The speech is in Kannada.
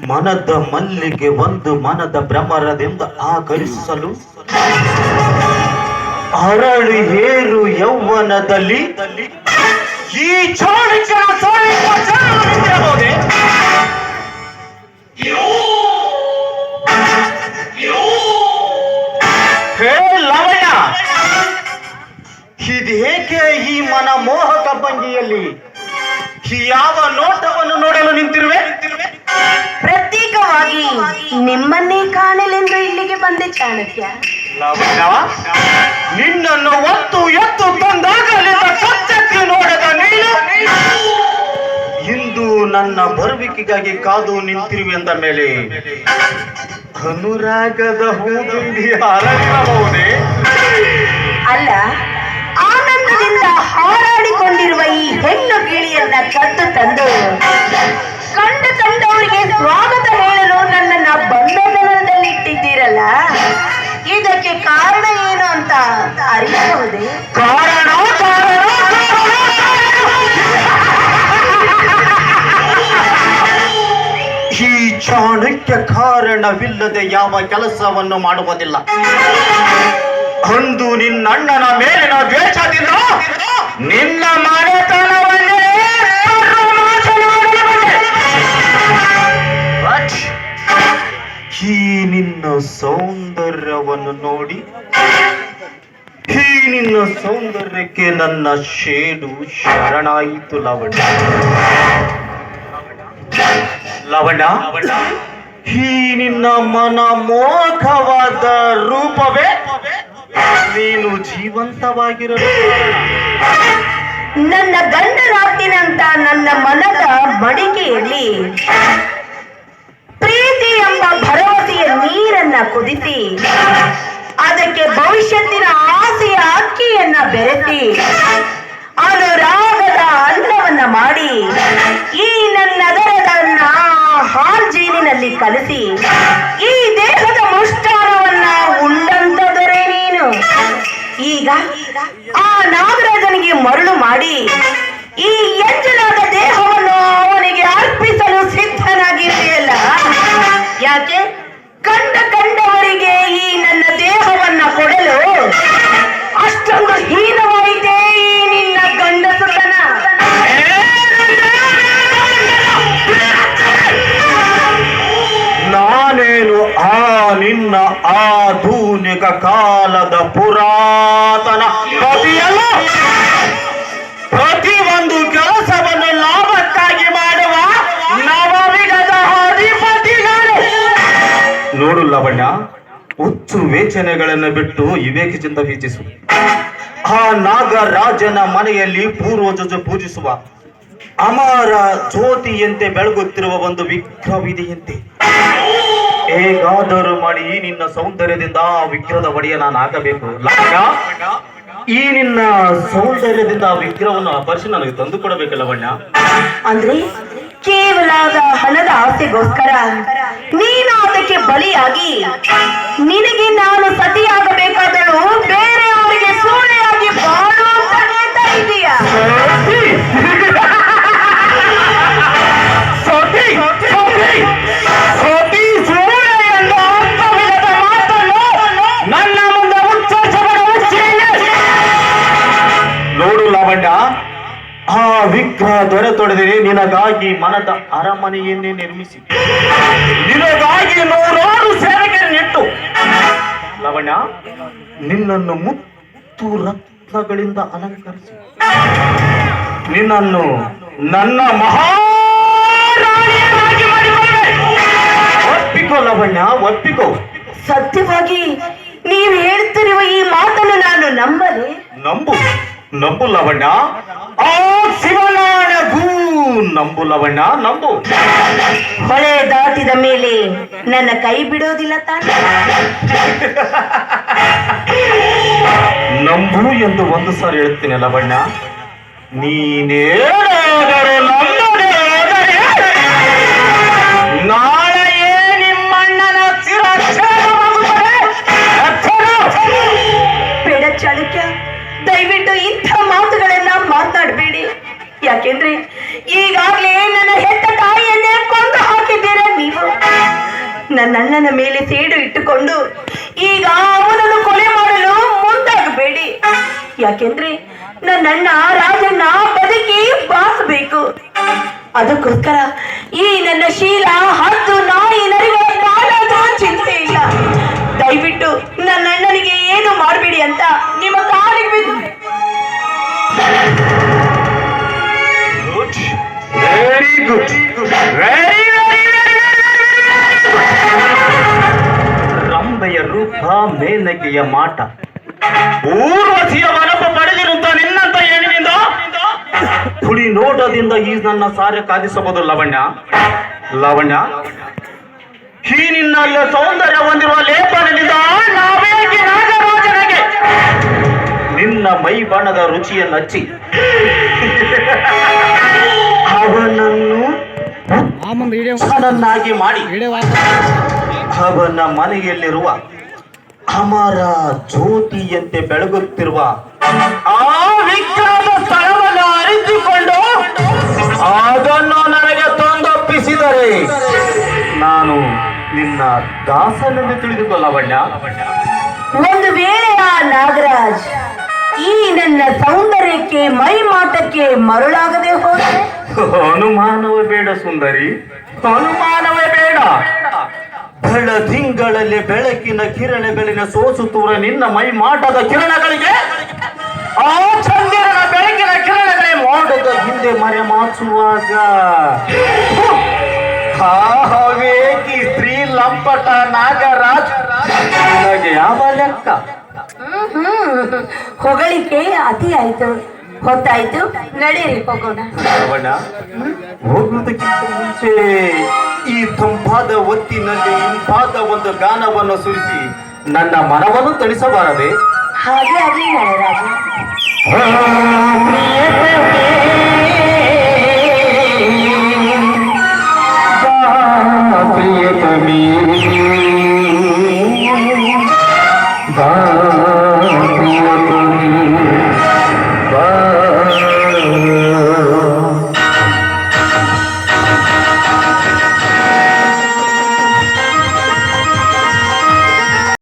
ಮನದ ಮಲ್ಲಿಗೆ ಒಂದು ಮನದ ಭ್ರಮರದಿಂದ ಆಕರ್ಷಿಸಲು ಅರಳಿ ಹೇರು ಯೌವನದಲ್ಲಿ ಈ ಚಾಣಕ್ಯನ ಸೋಲಿರಬಹುದೇ? ಹೇ ಲವಣ್ಯ, ಇದೇಕೆ ಈ ಮನ ಮೋಹಕ ಭಂಗಿಯಲ್ಲಿ ಯಾವ ನೋಟವನ್ನು ನೋಡಲು ನಿಂತಿರುವೆ? ಪ್ರತ್ಯೇಕವಾಗಿ ನಿಮ್ಮನ್ನೇ ಕಾಣಲೆಂದು ಇಲ್ಲಿಗೆ ಬಂದೆ ಚಾಣಕ್ಯ. ನಿನ್ನನ್ನು ಒತ್ತು ಎತ್ತು ತಂದಾಗಲಿಂದ ಸತ್ಯಕ್ಕೆ ನೋಡದ ನೀನು ಇಂದು ನನ್ನ ಬರುವಿಕೆಗಾಗಿ ಕಾದು ನಿಂತಿರುವೆ ಎಂದ ಮೇಲೆ ಅನುರಾಗದ ಹೂಗುಂಡಿ ಅರಳಿರಬಹುದೇ? ಅಲ್ಲ, ಆನಂದದಿಂದ ಹಾರಾಡಿಕೊಂಡಿರುವ ಈ ಹೆಣ್ಣು ಗಿಳಿಯನ್ನ ಕದ್ದು ತಂದು ಕಂಡವರಿಗೆ ಸ್ವಾಗತ ಹೇಳಲು ನನ್ನನ್ನ ಬಂಧನದಲ್ಲಿ ಇಟ್ಟಿದ್ದೀರಲ್ಲ, ಇದಕ್ಕೆ ಕಾರಣ ಏನು ಅಂತ ಅರಿಯಬಹುದೇ? ಕಾರಣ ಈ ಚಾಣಕ್ಯ ಕಾರಣವಿಲ್ಲದೆ ಯಾವ ಕೆಲಸವನ್ನು ಮಾಡುವುದಿಲ್ಲ. ಅಂದು ನಿನ್ನಣ್ಣನ ಮೇಲಿನ ದ್ವೇಷದಿಂದ ನಿನ್ನ ಮನೆತನವನ್ನೇ ಈ ನಿನ್ನ ಸೌಂದರ್ಯವನ್ನು ನೋಡಿ ಈ ನಿನ್ನ ಸೌಂದರ್ಯಕ್ಕೆ ನನ್ನ ಶೇಡು ಶರಣಾಯಿತು. ಲವಣ್ಯ, ಈ ನಿನ್ನ ಮನ ಮೋಹಕವಾದ ರೂಪವೇ ನೀನು ಜೀವಂತವಾಗಿರಲು ನನ್ನ ಗಂಡನಾಗ್ತೀನಂತ ನನ್ನ ಮನದ ಮಡಿಕೆಯಲ್ಲಿ ಪ್ರೀತಿ ಎಂಬ ಭರವಸೆಯ ನೀರನ್ನ ಕುದಿಸಿ ಅದಕ್ಕೆ ಭವಿಷ್ಯತ್ತಿನ ಆಸೆಯ ಅಕ್ಕಿಯನ್ನ ಬೆರೆಸಿ ಅನುರಾಗದ ಅನ್ನವನ್ನ ಮಾಡಿ ಈ ನನ್ನ ಅದರದನ್ನ ಹಾಲ್ಜೀನಿನಲ್ಲಿ ಕಲಸಿ ಈ ದೇಹದ ಮುಷ್ಟಾನವನ್ನ ಉಂಡಂತದರೆ ನೀನು ಈಗ ಆ ನಾಗರಾಜನಿಗೆ ಮರಳು ಮಾಡಿ ಈ ಎಂಜಲಾದ ದೇಹವನ್ನು ಅವನಿಗೆ ಅರ್ಪಿಸಲು ಸಿದ್ಧನಾಗಿದೆಯಲ್ಲ. ಯಾಕೆ ಕಂಡವರಿಗೆ ಈ ನನ್ನ ದೇಹವನ್ನ ಕೊಡಲು ಅಷ್ಟೊಂದು ಹೀನವಾಯಿತೇ ಈ ನಿನ್ನ ಗಂಡಸುತನ? ನಾನೇನು ಆ ನಿನ್ನ ಆಧುನಿಕ ಕಾಲದ ಪುರಾತನ ಕವಿಯಲ್ಲ? ಪ್ರತಿಯೊಂದು ಕೆಲಸವನ್ನು ಲಾಭಕ್ಕಾಗಿ ಮಾಡುವ ನವವಿಧದ ಅಧಿಪತಿಗಳು. ನೋಡು ಲವಣ್ಯ, ಹುಚ್ಚು ವೇಚನೆಗಳನ್ನು ಬಿಟ್ಟು ವಿವೇಕದಿಂದ ವೀಚಿಸು. ಆ ನಾಗರಾಜನ ಮನೆಯಲ್ಲಿ ಪೂರ್ವಜರು ಪೂಜಿಸುವ ಅಮರ ಜ್ಯೋತಿಯಂತೆ ಬೆಳಗುತ್ತಿರುವ ಒಂದು ವಿಗ್ರಹವಿದೆಯಂತೆ. ಹೇಗಾದರೂ ಮಾಡಿ ಈ ನಿನ್ನ ಸೌಂದರ್ಯದಿಂದ ಆ ವಿಗ್ರಹದ ಒಡೆಯ ನಾನು ಆಗಬೇಕು. ಲವಣ್ಯ, ಈ ನಿನ್ನ ಸೌಂದರ್ಯದಿಂದ ಆ ವಿಗ್ರಹವನ್ನು ಅಪರಿಸಿ ನನಗೆ ತಂದು ಕೊಡಬೇಕು ಲವಣ್ಯ. ಅಂದ್ರೆ ಕೇವಲ ಹಣದ ಆಸೆಗೋಸ್ಕರ ನೀನು ಅದಕ್ಕೆ ಬಲಿಯಾಗಿ ನಿನಗೆ ನಾನು ಸತಿಯಾಗಬೇಕಾದರೂ ಬೇರೆಯವರಿಗೆ ಸೂಳೆಯಾಗಿ ಬಾಳುವಂತ ಲಾವಣ್ಯ, ಆ ವಿಗ್ರಹ ದೊರೆತೊಡೆದರೆ ನಿನಗಾಗಿ ಮನದ ಅರಮನೆಯನ್ನೇ ನಿರ್ಮಿಸಿ ನಿನಗಾಗಿ ನೂರಾರು ಸೇವಕರನ್ನಿಟ್ಟು ಲಾವಣ್ಯ ನಿನ್ನನ್ನು ಮುತ್ತು ರತ್ನಗಳಿಂದ ಅಲಂಕರಿಸಿ ನಿನ್ನನ್ನು ನನ್ನ ಮಹಾರಾಣಿಯನ್ನಾಗಿ ಮಾಡಿಕೊಳ್ಳೆ. ಒಪ್ಪಿಕೋ ಲಾವಣ್ಯ, ಒಪ್ಪಿಕೋ. ಸತ್ಯವಾಗಿ ನೀವು ಹೇಳ್ತಿರುವ ಈ ಮಾತನ್ನು ನಾನು ನಂಬಲೆ. ನಂಬು, ನಂಬು ಲಾವಣ್ಯ. ಆ ಶಿವನಾಣಗೂ ನಂಬು ಲಾವಣ್ಯ, ನಂಬು. ಹೊಳೆ ದಾಟಿದ ಮೇಲೆ ನನ್ನ ಕೈ ಬಿಡೋದಿಲ್ಲ ತಾನೆ. ನಂಬು ಎಂದು ಒಂದು ಸಾರಿ ಹೇಳ್ತೀನಿ ಲಾವಣ್ಯ. ನೀನೇನಾದರೂ ನನ್ನದೇ ಆದರೆ ನಾಳೆಯೇ ನಿಮ್ಮಣ್ಣನ ಶಿರಚ್ಛೇದವಾಗುತ್ತದೆ. ಬೇಡ ಚಾಣಕ್ಯ, ದಯವಿಟ್ಟು ಇಂಥ ಮಾತುಗಳನ್ನ ಮಾತನಾಡಬೇಡಿ. ಯಾಕೆಂದ್ರೆ ಈಗಾಗಲೇ ನನ್ನ ಹೆತ್ತ ತಾಯಿಯನ್ನೇ ಕೊಂದು ಹಾಕಿದ್ದೀರ ನೀವು. ನನ್ನ ಅಣ್ಣನ ಮೇಲೆ ಸೇಡು ಇಟ್ಟುಕೊಂಡು ಈಗ ಅವನನ್ನು ಕೊಲೆ ಮಾಡಲು ಮುಂದಾಗಬೇಡಿ. ಯಾಕೆಂದ್ರೆ ನನ್ನಣ್ಣ ರಾಜನ್ನ ಬದುಕಿ ಬಾಸಬೇಕು. ಅದಕ್ಕೋಸ್ಕರ ಈ ನನ್ನ ಶೀಲ ಹತ್ತು ನಾಯಿ ನರಿಗಳ ಕಾಲಾದ್ರೂ ಚಿಂತೆ ಇಲ್ಲ. ದಯವಿಟ್ಟು ನನ್ನ ಅಣ್ಣನಿಗೆ ಏನು ಮಾಡಬೇಡಿ ಅಂತ ನಿಮ್ಮ ಕಾಲಿಗೆ ಬಿದ್ದು. ವೆರಿ ಗುಡ್, ವೆರಿ ರಂಬೆಯ ರೂಪ, ಮೇನಕೆಯ ಮಾಟ, ಊರ್ವಶಿಯ ಮನಪ ಪಡೆದಿರುತ್ತ ನಿನ್ನಂತ ಹೆಣ್ಣಿನಿಂದ ಹುಳಿ ನೋಟದಿಂದ ಈ ನನ್ನ ಸಾರ್ಯ ಕಾದಿಸಬಹುದು ಲಾವಣ್ಯ. ಲಾವಣ್ಯ, ಈ ನಿನ್ನಲ್ಲಿ ಸೌಂದರ್ಯ ಹೊಂದಿರುವ ಲೇಪನದಿಂದ ನಾವೇಕೆ ನಾಗರಾಜನಿಗೆ ನಿನ್ನ ಮೈ ಬಣ್ಣದ ರುಚಿಯನ್ನು ಹಚ್ಚಿ ಅವನನ್ನು ಚೆನ್ನಾಗಿ ಮಾಡಿ ಅವನ ಮನೆಯಲ್ಲಿರುವ ಅಮರ ಜ್ಯೋತಿಯಂತೆ ಬೆಳಗುತ್ತಿರುವ ಆ ವಿಗ್ರಹದ ಸ್ಥಳವನ್ನು ಅರಿತುಕೊಂಡು ಅದನ್ನು ನನಗೆ ತಂದೊಪ್ಪಿಸಿದರೆ ನಾನು ನಿನ್ನ ದಾಸನೆಂದು ತಿಳಿದುಕೋ ಲಾವಣ್ಯ. ಒಂದು ವೇಳೆ ಆ ನಾಗರಾಜ್ ಈ ನನ್ನ ಸೌಂದರ್ಯಕ್ಕೆ ಮೈ ಮಾಟಕ್ಕೆ ಮರುಳಾಗದೆ ಹೋದರೆ ಅನುಮಾನವೇ ಬೇಡ ಸುಂದರಿ, ಅನುಮಾನವೇ ಬೇಡ. ಬೆಳದಿಂಗಳಲ್ಲಿ ಬೆಳಕಿನ ಕಿರಣಗಳಿನ ಸೋಸುತ್ತೂರ ನಿನ್ನ ಮೈ ಮಾಟದ ಕಿರಣಗಳಿಗೆ ಆ ಚಂದಿರನ ಬೆಳಕಿನ ಕಿರಣಗಳೇ ಮೋಡದ ಹಿಂದೆ ಮರೆ ಮಾಚುವಾಗ ಹಾವೇಕಿ ಸ್ತ್ರೀ ಲಂಪಟ ನಾಗರಾಜ್ ನನಗೆ ಯಾವ ಲೆಕ್ಕ? ಹೊಗಳಿಕೆ ಅತಿ ಆಯ್ತು. ಹೊತ್ತಾಯ್ತು, ನಡೀರಿ ಹೋಗೋಣ. ಹೋಗುವುದಕ್ಕಿಂತ ಮುಂಚೆ ಈ ತಂಪಾದ ಹೊತ್ತಿನಲ್ಲಿ ಇಂಪಾದ ಒಂದು ಗಾನವನ್ನು ಸುರಿಸಿ ನನ್ನ ಮನವನ್ನು ತಣಿಸಬಾರದೆ? ಹಾಗೆ ಆಗಲಿ ನಾಗರಾಜ. ಪ್ರಿಯತಮೇ ಬಾ